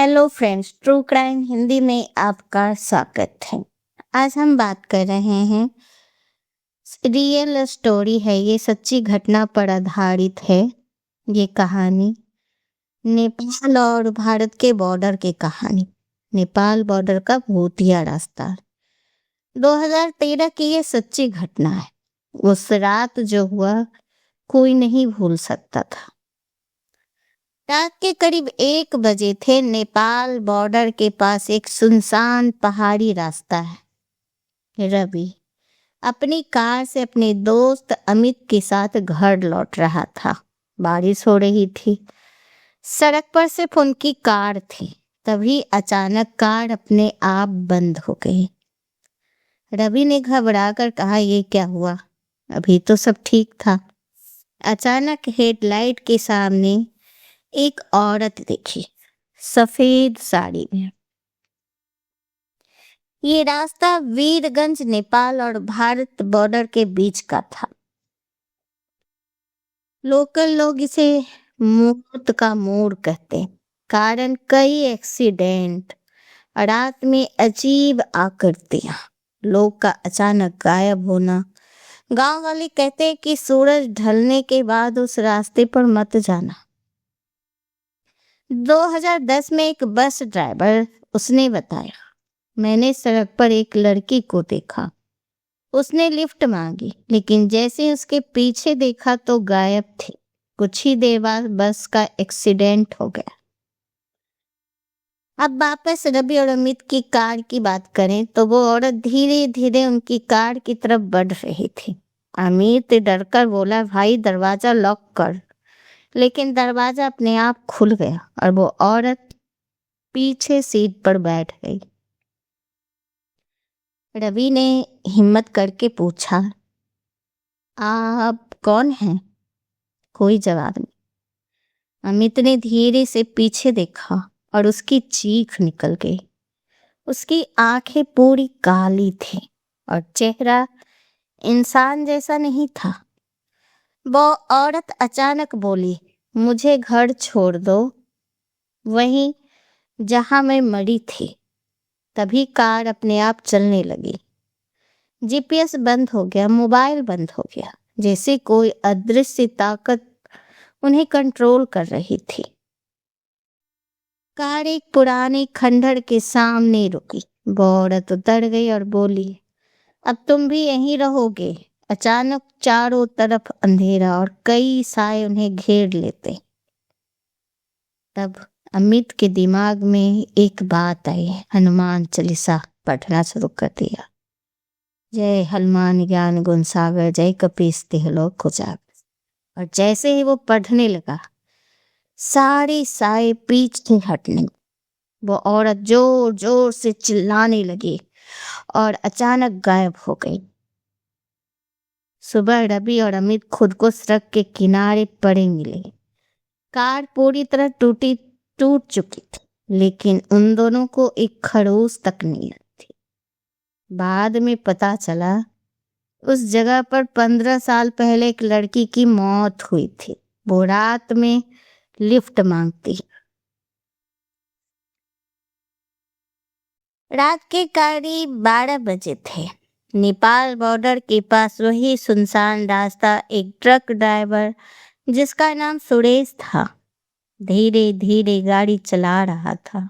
Hello friends, true crime Hindi में आपका स्वागत है। आज हम बात कर रहे हैं, रियल स्टोरी है, ये सच्ची घटना पर आधारित है। ये कहानी नेपाल और भारत के बॉर्डर की कहानी। नेपाल बॉर्डर का भूतिया रास्ता। 2013 की ये सच्ची घटना है। उस रात जो हुआ कोई नहीं भूल सकता था। रात के करीब 1 बजे थे। नेपाल बॉर्डर के पास एक सुनसान पहाड़ी रास्ता है। रवि अपनी कार से अपने दोस्त अमित के साथ घर लौट रहा था। बारिश हो रही थी। सड़क पर सिर्फ उनकी कार थी। तभी अचानक कार अपने आप बंद हो गई। रवि ने घबराकर कहा, ये क्या हुआ? अभी तो सब ठीक था। अचानक हेडलाइट के सामने एक औरत दिखी, सफेद साड़ी में। ये रास्ता वीरगंज नेपाल और भारत बॉर्डर के बीच का था। लोकल लोग इसे मौत का मोड़ कहते, कारण कई एक्सीडेंट, रात में अजीब आकृतियां, लोग का अचानक गायब होना। गांव वाले कहते हैं कि सूरज ढलने के बाद उस रास्ते पर मत जाना। 2010 में एक बस ड्राइवर, उसने बताया, मैंने सड़क पर एक लड़की को देखा। उसने लिफ्ट मांगी, लेकिन जैसे उसके पीछे देखा तो गायब थी। कुछ ही देर बाद बस का एक्सीडेंट हो गया। अब वापस रवि और अमित की कार की बात करें तो वो औरत धीरे धीरे उनकी कार की तरफ बढ़ रही थी। अमित डरकर बोला, भाई दरवाजा लॉक कर। लेकिन दरवाजा अपने आप खुल गया और वो औरत पीछे सीट पर बैठ गई। रवि ने हिम्मत करके पूछा, आप कौन हैं? कोई जवाब नहीं। अमित ने धीरे से पीछे देखा और उसकी चीख निकल गई। उसकी आंखें पूरी काली थी और चेहरा इंसान जैसा नहीं था। वो औरत अचानक बोली, मुझे घर छोड़ दो, वहीं जहां मैं मरी थी। तभी कार अपने आप चलने लगी। जीपीएस बंद हो गया, मोबाइल बंद हो गया, जैसे कोई अदृश्य ताकत उन्हें कंट्रोल कर रही थी। कार एक पुराने खंडहर के सामने रुकी। वो औरत उतर गई और बोली, अब तुम भी यहीं रहोगे? अचानक चारों तरफ अंधेरा और कई साए उन्हें घेर लेते। तब अमित के दिमाग में एक बात आई। हनुमान चालीसा पढ़ना शुरू कर दिया। जय हनुमान ज्ञान गुण सागर, जय कपीस तिह लोक उजागर। और जैसे ही वो पढ़ने लगा, सारे साए पीछे हटने। वो औरत जोर जोर से चिल्लाने लगी और अचानक गायब हो गई। सुबह रवि और अमित खुद को सड़क के किनारे पड़े मिले। कार पूरी तरह टूट चुकी थी, लेकिन उन दोनों को एक खड़ूस तक नहीं थी। बाद में पता चला, उस जगह पर 15 साल पहले एक लड़की की मौत हुई थी। वो रात में लिफ्ट मांगती। रात के करीब 12 बजे थे। नेपाल बॉर्डर के पास वही सुनसान रास्ता। एक ट्रक ड्राइवर, जिसका नाम सुरेश था, धीरे धीरे गाड़ी चला रहा था।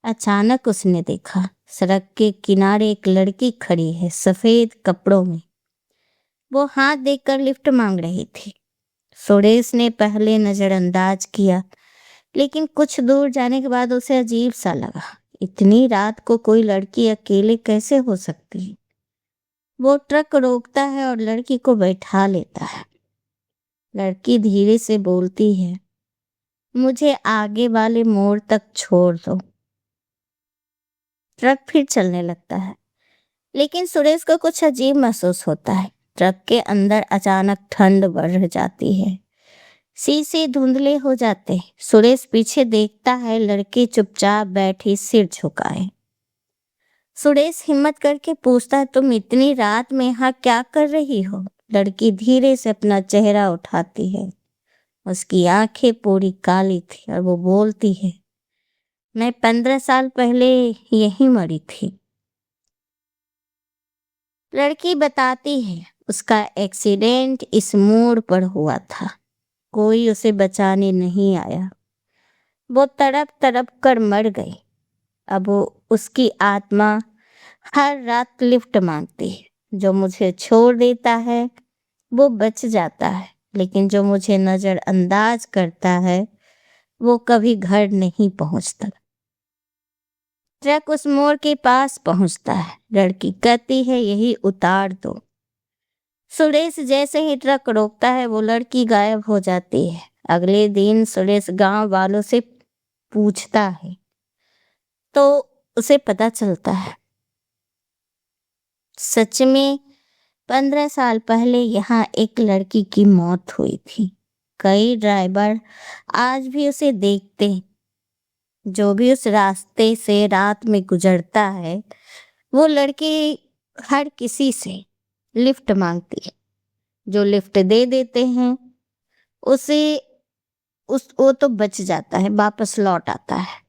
अचानक उसने देखा, सड़क के किनारे एक लड़की खड़ी है, सफेद कपड़ों में। वो हाथ देकर लिफ्ट मांग रही थी। सुरेश ने पहले नजरअंदाज किया, लेकिन कुछ दूर जाने के बाद उसे अजीब सा लगा। इतनी रात को कोई लड़की अकेले कैसे हो सकती है? वो ट्रक रोकता है और लड़की को बैठा लेता है। लड़की धीरे से बोलती है, मुझे आगे वाले मोड़ तक छोड़ दो। ट्रक फिर चलने लगता है, लेकिन सुरेश को कुछ अजीब महसूस होता है। ट्रक के अंदर अचानक ठंड बढ़ जाती है। शीशे धुंधले हो जाते। सुरेश पीछे देखता है, लड़की चुपचाप बैठी, सिर झुकाए। सुरेश हिम्मत करके पूछता है, तुम इतनी रात में यहाँ क्या कर रही हो? लड़की धीरे से अपना चेहरा उठाती है। उसकी आंखें पूरी काली थी और वो बोलती है, मैं 15 साल पहले यहीं मरी थी। लड़की बताती है उसका एक्सीडेंट इस मोड़ पर हुआ था। कोई उसे बचाने नहीं आया। वो तड़प तड़प कर मर गई। अब उसकी आत्मा हर रात लिफ्ट मांगती है। जो मुझे छोड़ देता है वो बच जाता है, लेकिन जो मुझे नजरअंदाज करता है वो कभी घर नहीं पहुंचता। ट्रक उस मोड़ के पास पहुंचता है। लड़की कहती है यही उतार दो। सुरेश जैसे ही ट्रक रोकता है वो लड़की गायब हो जाती है। अगले दिन सुरेश गांव वालों से पूछता है तो उसे पता चलता है सच में 15 साल पहले यहाँ एक लड़की की मौत हुई थी। कई ड्राइवर आज भी उसे देखते हैं। जो भी उस रास्ते से रात में गुजरता है वो लड़की हर किसी से लिफ्ट मांगती है। जो लिफ्ट दे देते हैं उसे वो तो बच जाता है, वापस लौट आता है।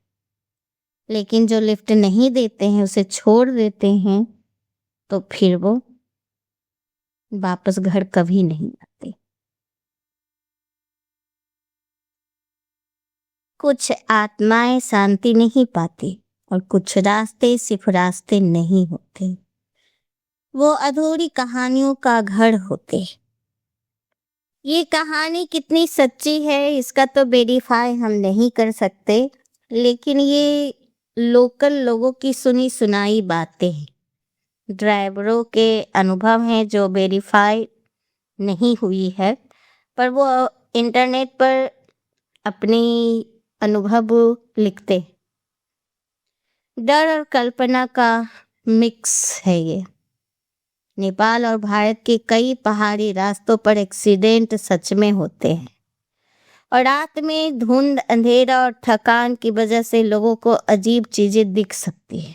लेकिन जो लिफ्ट नहीं देते हैं, उसे छोड़ देते हैं, तो फिर वो वापस घर कभी नहीं आते। कुछ आत्माएं शांति नहीं पाती और कुछ रास्ते सिर्फ रास्ते नहीं होते, वो अधूरी कहानियों का घर होते। ये कहानी कितनी सच्ची है इसका तो वेरीफाई हम नहीं कर सकते, लेकिन ये लोकल लोगों की सुनी सुनाई बातें हैं, ड्राइवरों के अनुभव हैं जो वेरीफाई नहीं हुई है, पर वो इंटरनेट पर अपनी अनुभव लिखते। डर और कल्पना का मिक्स है ये। नेपाल और भारत के कई पहाड़ी रास्तों पर एक्सीडेंट सच में होते हैं और रात में धुंध, अंधेरा और थकान की वजह से लोगों को अजीब चीजें दिख सकती है।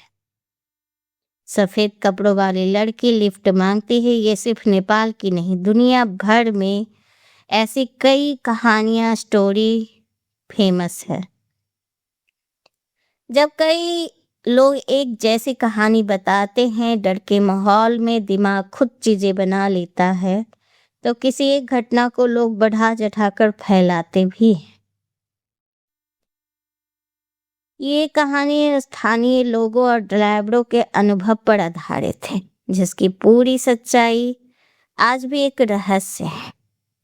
सफेद कपड़ों वाली लड़की लिफ्ट मांगती है, ये सिर्फ नेपाल की नहीं, दुनिया भर में ऐसी कई कहानियां, स्टोरी फेमस है। जब कई लोग एक जैसी कहानी बताते हैं, डर के माहौल में दिमाग खुद चीजें बना लेता है, तो किसी एक घटना को लोग बढ़ा चढ़ाकर फैलाते भी हैं। ये कहानी स्थानीय लोगों और ड्राइवरों के अनुभव पर आधारित है, जिसकी पूरी सच्चाई आज भी एक रहस्य है।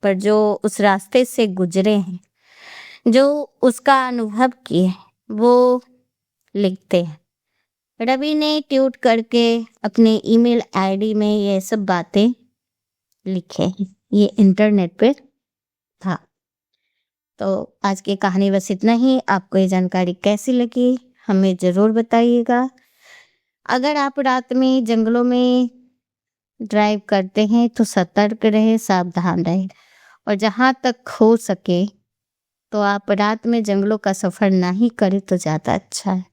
पर जो उस रास्ते से गुजरे हैं, जो उसका अनुभव किए, वो लिखते हैं। रवि ने ट्वीट करके अपने ईमेल आईडी में ये सब बातें लिखे हैं। ये इंटरनेट पे था। तो आज की कहानी बस इतना ही। आपको ये जानकारी कैसी लगी हमें ज़रूर बताइएगा। अगर आप रात में जंगलों में ड्राइव करते हैं तो सतर्क रहें, सावधान रहें, और जहाँ तक हो सके तो आप रात में जंगलों का सफ़र ना ही करें तो ज़्यादा अच्छा है,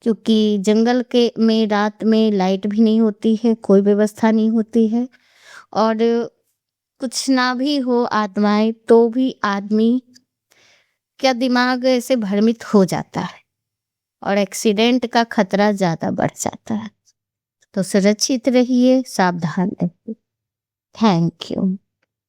क्योंकि जंगल के में रात में लाइट भी नहीं होती है, कोई व्यवस्था नहीं होती है, और कुछ ना भी हो आत्माएं तो भी आदमी क्या दिमाग ऐसे भ्रमित हो जाता है और एक्सीडेंट का खतरा ज़्यादा बढ़ जाता है। तो सुरक्षित रहिए, सावधान रहिए। Thank you.